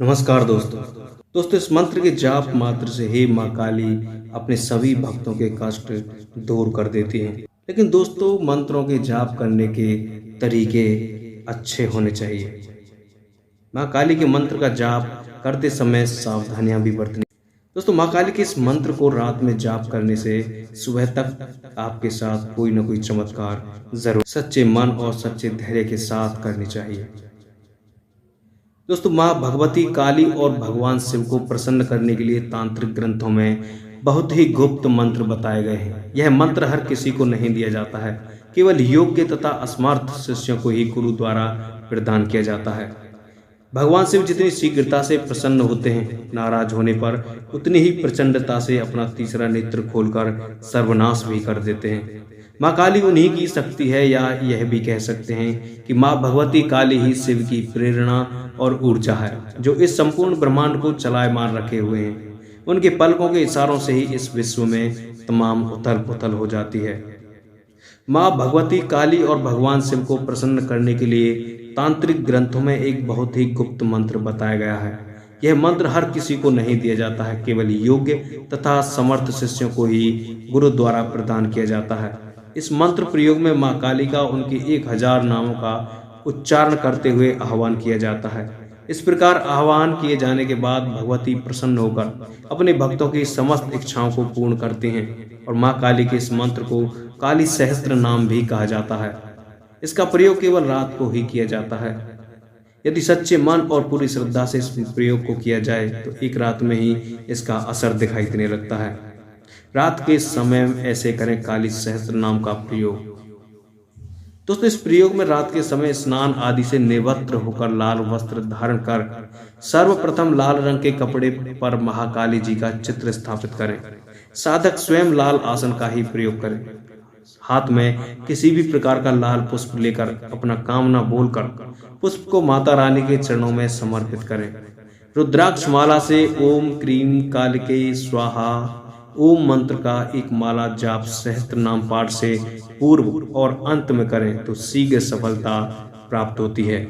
नमस्कार दोस्तों इस मंत्र के जाप मात्र से ही माँ काली अपने सभी भक्तों के कष्ट दूर कर देती हैं। लेकिन दोस्तों मंत्रों के जाप करने के तरीके अच्छे होने चाहिए। माँ काली के मंत्र का जाप करते समय सावधानियां भी बरतनी। दोस्तों माँ काली के इस मंत्र को रात में जाप करने से सुबह तक आपके साथ कोई ना कोई चमत्कार जरूर सच्चे मन और सच्चे धैर्य के साथ करनी चाहिए। दोस्तों माँ भगवती काली और भगवान शिव को प्रसन्न करने के लिए तांत्रिक ग्रंथों में बहुत ही गुप्त मंत्र बताए गए हैं। यह मंत्र हर किसी को नहीं दिया जाता है, केवल योग्य तथा असमर्थ शिष्यों को ही गुरु द्वारा प्रदान किया जाता है। भगवान शिव जितनी शीघ्रता से प्रसन्न होते हैं, नाराज होने पर उतनी ही प्रचंडता से अपना तीसरा नेत्र खोलकर सर्वनाश भी कर देते हैं। माँ काली उन्हीं की शक्ति है, या यह भी कह सकते हैं कि माँ भगवती काली ही शिव की प्रेरणा और ऊर्जा है, जो इस संपूर्ण ब्रह्मांड को चलायमान रखे हुए हैं। उनके पलकों के इशारों से ही इस विश्व में तमाम उथल पुथल हो जाती है। माँ भगवती काली और भगवान शिव को प्रसन्न करने के लिए तांत्रिक ग्रंथों में एक बहुत ही गुप्त मंत्र बताया गया है। यह मंत्र हर किसी को नहीं दिया जाता है, केवल योग्य तथा समर्थ शिष्यों को ही गुरु द्वारा प्रदान किया जाता है। इस मंत्र प्रयोग में माँ काली का उनके 1000 नामों का उच्चारण करते हुए आह्वान किया जाता है। इस प्रकार आह्वान किए जाने के बाद भगवती प्रसन्न होकर अपने भक्तों की समस्त इच्छाओं को पूर्ण करते हैं। और माँ काली के इस मंत्र को काली सहस्त्र नाम भी कहा जाता है। इसका प्रयोग केवल रात को ही किया जाता है। यदि सच्चे मन और पूरी श्रद्धा से इस प्रयोग को किया जाए तो एक रात में ही इसका असर दिखाई देने लगता है। रात के समय ऐसे करें काली सहस्त्र नाम का प्रयोग। दोस्तों इस प्रयोग में रात के समय स्नान आदि से निवृत्त होकर लाल वस्त्र धारण कर सर्वप्रथम लाल रंग के कपड़े पर महाकाली जी का चित्र स्थापित करें। साधक स्वयं लाल आसन का ही प्रयोग करें। हाथ में किसी भी प्रकार का लाल पुष्प लेकर अपना कामना बोलकर पुष्प को माता रानी के चरणों में समर्पित करें। रुद्राक्ष माला से ओम क्रीम कालिके स्वाहा ओम मंत्र का एक माला जाप सहस्त्र नाम पाठ से पूर्व और अंत में करें तो शीघ्र सफलता प्राप्त होती है।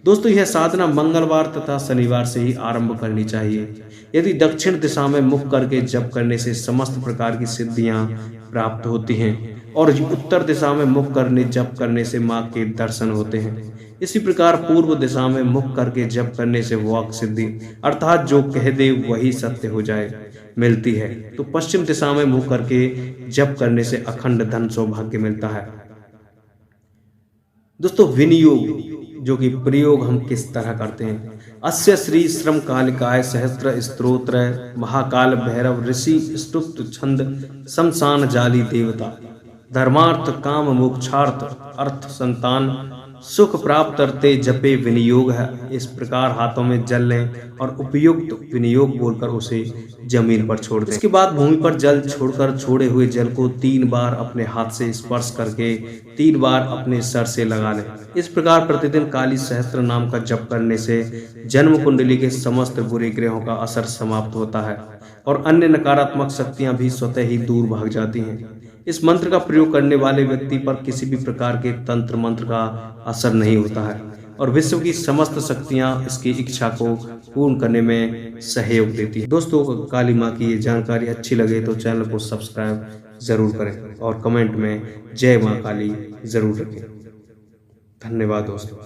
दोस्तों यह साधना मंगलवार तथा शनिवार से ही आरंभ करनी चाहिए। यदि दक्षिण दिशा में मुख करके जप करने से समस्त प्रकार की सिद्धियां प्राप्त होती हैं, और उत्तर दिशा में मुख करने जप करने से माँ के दर्शन होते हैं। इसी प्रकार पूर्व दिशा में मुख करके जप करने से वाक सिद्धि अर्थात जो कह दे वही सत्य हो जाए मिलती है। तो पश्चिम दिशा में मुख करके जप करने से अखंड धन सौभाग्य मिलता है। दोस्तों विनियोग जो कि प्रयोग हम किस तरह करते हैं। अस्य श्री श्रम कालिकाय सहस्त्र स्तोत्र महाकाल भैरव ऋषि स्तुत छंद शमशान जाली देवता धर्मार्थ काम मोक्षार्थ अर्थ संतान सुख प्राप्त करते जपे विनियोग है। इस प्रकार हाथों में जल लें और उपयुक्त विनियोग बोलकर उसे जमीन पर छोड़ दें। इसके बाद भूमि पर जल छोड़कर छोड़े हुए जल को 3 बार अपने हाथ से स्पर्श करके 3 बार अपने सर से लगा लें। इस प्रकार प्रतिदिन काली सहस्त्र नाम का जप करने से जन्म कुंडली के समस्त बुरे ग्रहों का असर समाप्त होता है और अन्य नकारात्मक शक्तियां भी स्वतः ही दूर भाग जाती हैं। इस मंत्र का प्रयोग करने वाले व्यक्ति पर किसी भी प्रकार के तंत्र मंत्र का असर नहीं होता है और विश्व की समस्त शक्तियां इसकी इच्छा को पूर्ण करने में सहयोग देती है। दोस्तों काली माँ की ये जानकारी अच्छी लगे तो चैनल को सब्सक्राइब जरूर करें और कमेंट में जय माँ काली जरूर रखें। धन्यवाद दोस्तों।